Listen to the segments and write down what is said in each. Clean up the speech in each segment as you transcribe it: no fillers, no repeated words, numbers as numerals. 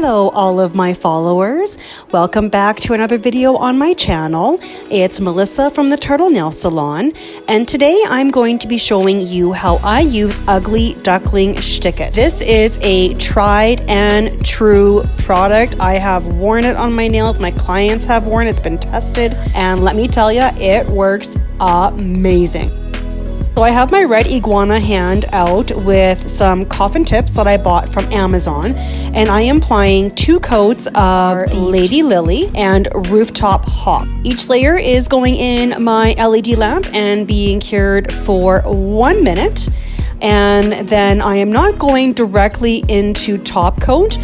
Hello all of my followers, welcome back to another video on my channel. It's Melissa from the Turtle Nail Salon, and today I'm going to be showing you how I use Ugly Duckling Schtik It. This is a tried and true product. I have worn it on my nails, my clients have worn it, it's been tested, and let me tell you, it works amazing. So I have my red iguana hand out with some coffin tips that I bought from Amazon, and I am applying 2 coats of Lady Lily and Rooftop Hawk. Each layer is going in my LED lamp and being cured for 1 minute, and then I am not going directly into top coat.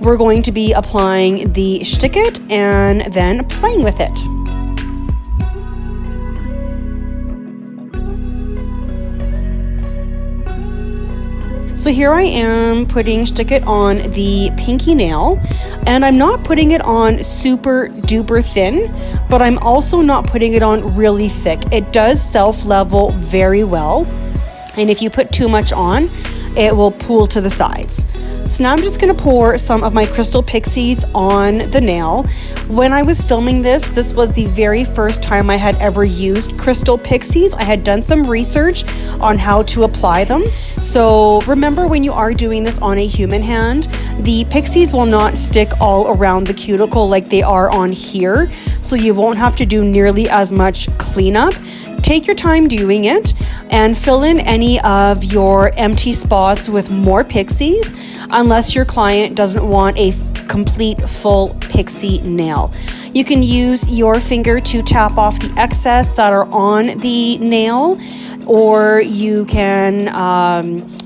We're going to be applying the Schtik It and then playing with it. So here I am putting Schtik It on the pinky nail, and I'm not putting it on super duper thin, but I'm also not putting it on really thick. It does self-level very well, and if you put too much on, it will pool to the sides. So now I'm just going to pour some of my Crystal Pixies on the nail. When I was filming this was the very first time I had ever used Crystal Pixies. I had done some research on how to apply them. So remember, when you are doing this on a human hand, the Pixies will not stick all around the cuticle like they are on here. So you won't have to do nearly as much cleanup. Take your time doing it and fill in any of your empty spots with more Pixies, unless your client doesn't want a complete full pixie nail. You can use your finger to tap off the excess that are on the nail, or you can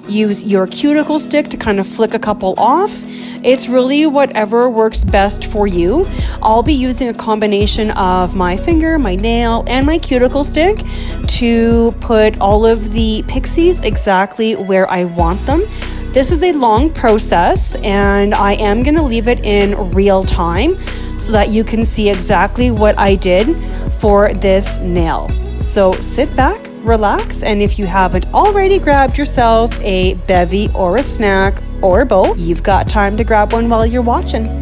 use your cuticle stick to kind of flick a couple off. It's really whatever works best for you. I'll be using a combination of my finger, my nail, and my cuticle stick to put all of the Pixies exactly where I want them. This is a long process, and I am going to leave it in real time so that you can see exactly what I did for this nail. So sit back, relax, and if you haven't already grabbed yourself a bevy or a snack or both, you've got time to grab one while you're watching.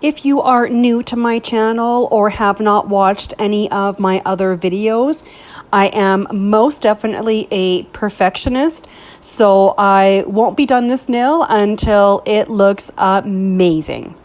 If you are new to my channel or have not watched any of my other videos, I am most definitely a perfectionist, so I won't be done this nail until it looks amazing.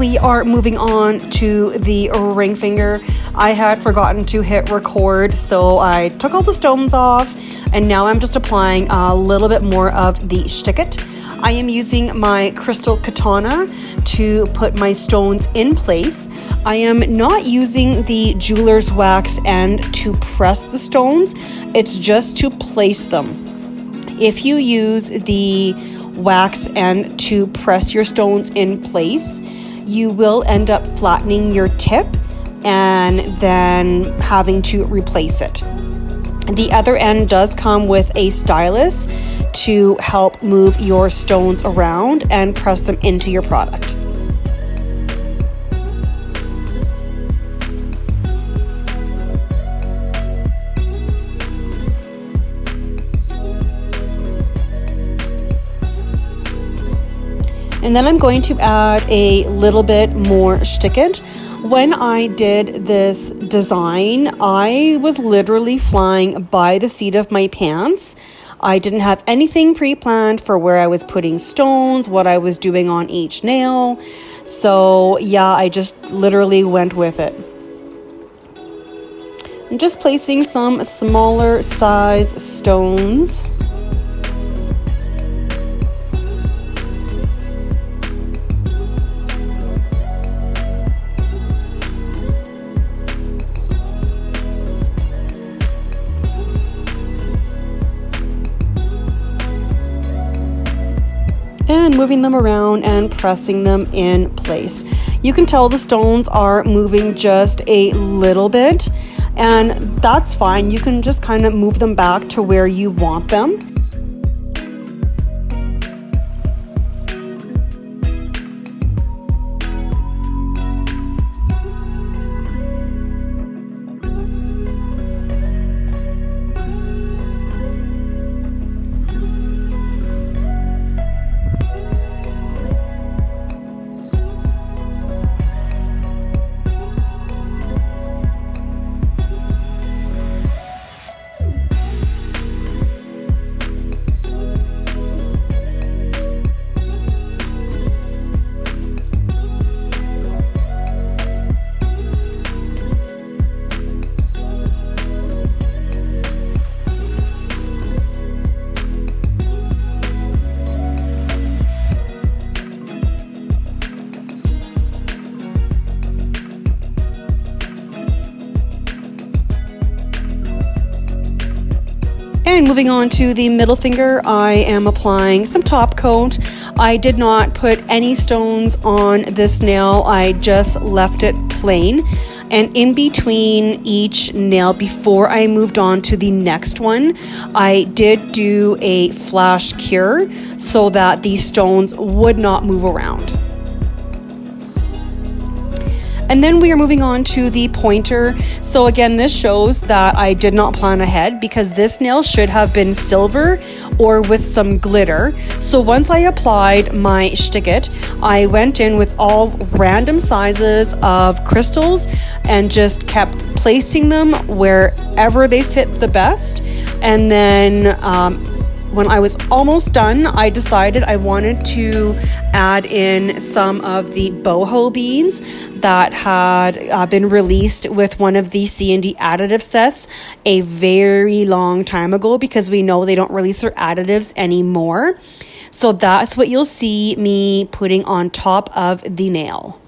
we are moving on to the ring finger. I had forgotten to hit record, so I took all the stones off, and now I'm just applying a little bit more of the Schtik It. I am using my crystal katana to put my stones in place. I am not using the jeweler's wax end to press the stones. It's just to place them. If you use the wax end to press your stones in place, you will end up flattening your tip and then having to replace it. The other end does come with a stylus to help move your stones around and press them into your product. And then I'm going to add a little bit more Schtik It. When I did this design, I was literally flying by the seat of my pants. I didn't have anything pre-planned for where I was putting stones, what I was doing on each nail. So yeah, I just literally went with it. I'm just placing some smaller size stones. And moving them around and pressing them in place. You can tell the stones are moving just a little bit, and that's fine. You can just kind of move them back to where you want them. And moving on to the middle finger, I am applying some top coat. I did not put any stones on this nail. I just left it plain. And in between each nail, before I moved on to the next one, I did do a flash cure so that these stones would not move around. And then we are moving on to the pointer. So again, this shows that I did not plan ahead because this nail should have been silver or with some glitter. So once I applied my Schtik It, I went in with all random sizes of crystals and just kept placing them wherever they fit the best. And then when I was almost done, I decided I wanted to add in some of the boho beads that had been released with one of the C&D additive sets a very long time ago, because we know they don't release their additives anymore. So that's what you'll see me putting on top of the nail.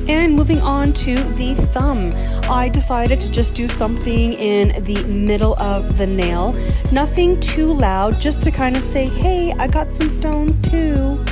And moving on to the thumb, I decided to just do something in the middle of the nail. Nothing too loud, just to kind of say, hey, I got some stones too.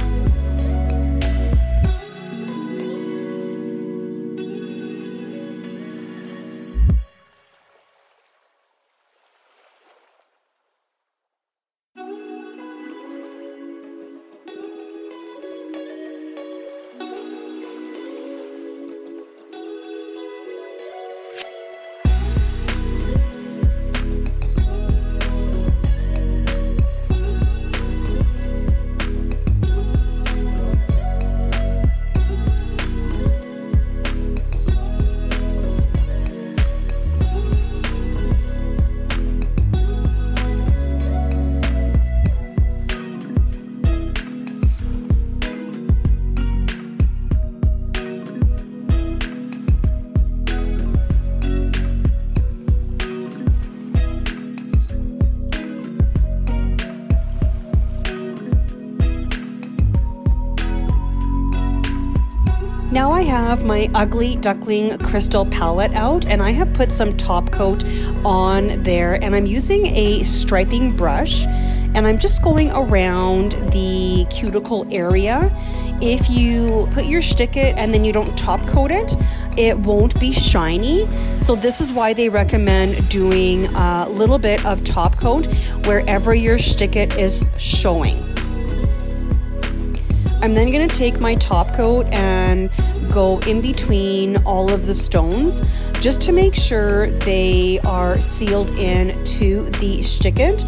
Now I have my Ugly Duckling crystal palette out, and I have put some top coat on there, and I'm using a striping brush, and I'm just going around the cuticle area. If you put your Schtik It and then you don't top coat it, it won't be shiny. So this is why they recommend doing a little bit of top coat wherever your Schtik It is showing. I'm then going to take my top coat and go in between all of the stones just to make sure they are sealed in to the Schtik It.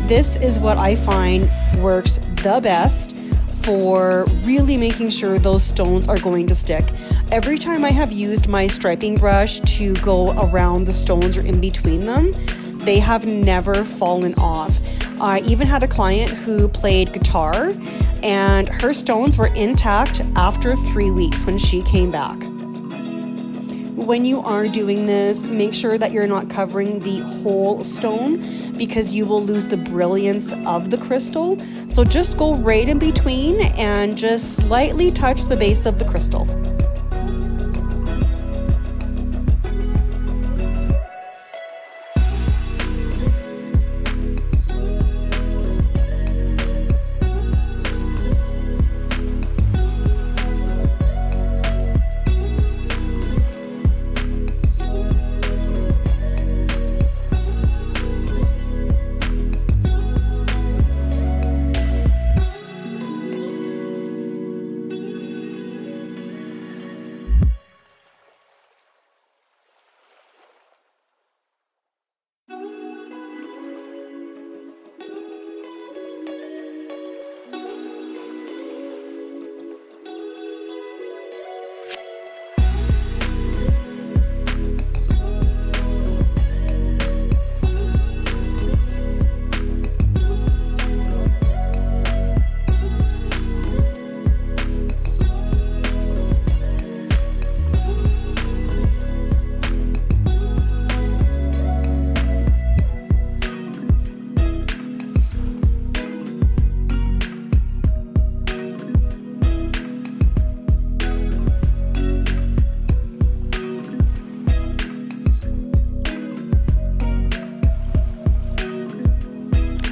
This is what I find works the best for really making sure those stones are going to stick. Every time I have used my striping brush to go around the stones or in between them, they have never fallen off. I even had a client who played guitar, and her stones were intact after 3 weeks when she came back. When you are doing this, make sure that you're not covering the whole stone because you will lose the brilliance of the crystal. So just go right in between and just slightly touch the base of the crystal.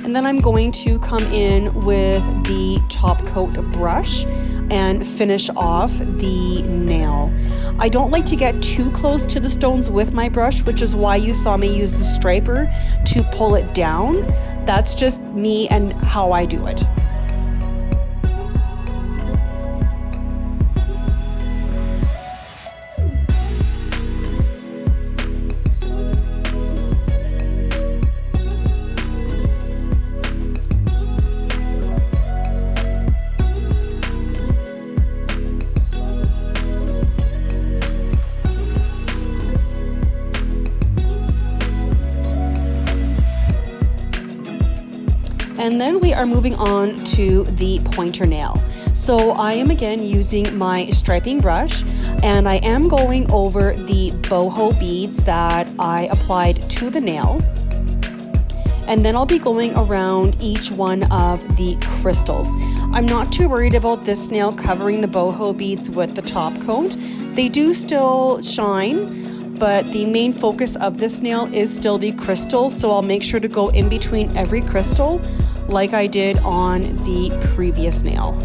And then I'm going to come in with the top coat brush and finish off the nail. I don't like to get too close to the stones with my brush, which is why you saw me use the striper to pull it down. That's just me and how I do it. And then we are moving on to the pointer nail. So I am again using my striping brush, and I am going over the boho beads that I applied to the nail. And then I'll be going around each one of the crystals. I'm not too worried about this nail covering the boho beads with the top coat. They do still shine, but the main focus of this nail is still the crystals, so I'll make sure to go in between every crystal like I did on the previous nail.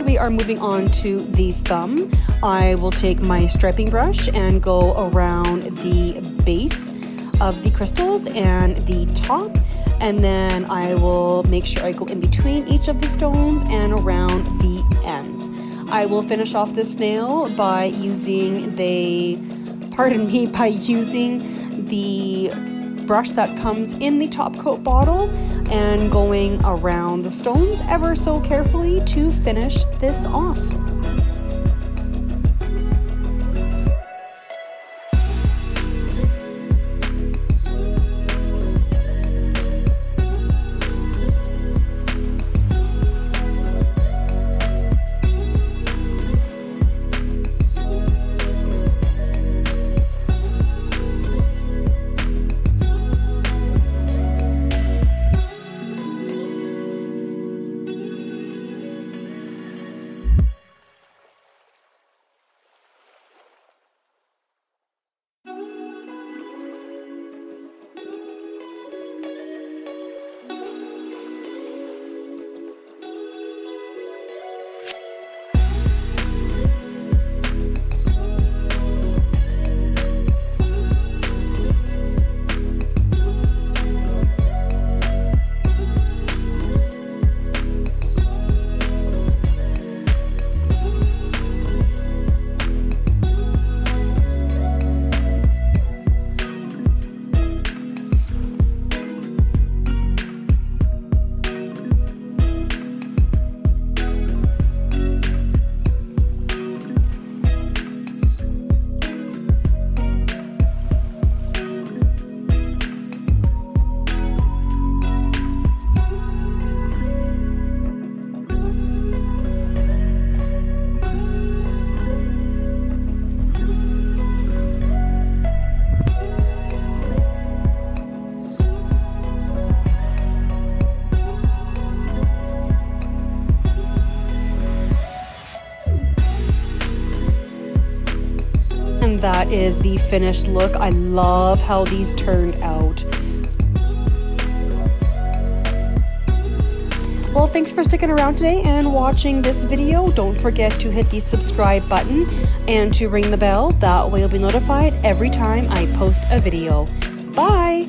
We are moving on to the thumb. I will take my striping brush and go around the base of the crystals and the top, and then I will make sure I go in between each of the stones and around the ends. I will finish off this nail by using the brush that comes in the top coat bottle and going around the stones ever so carefully to finish this off. And that is the finished look. I love how these turned out. Well, thanks for sticking around today and watching this video. Don't forget to hit the subscribe button and to ring the bell. That way you'll be notified every time I post a video. Bye!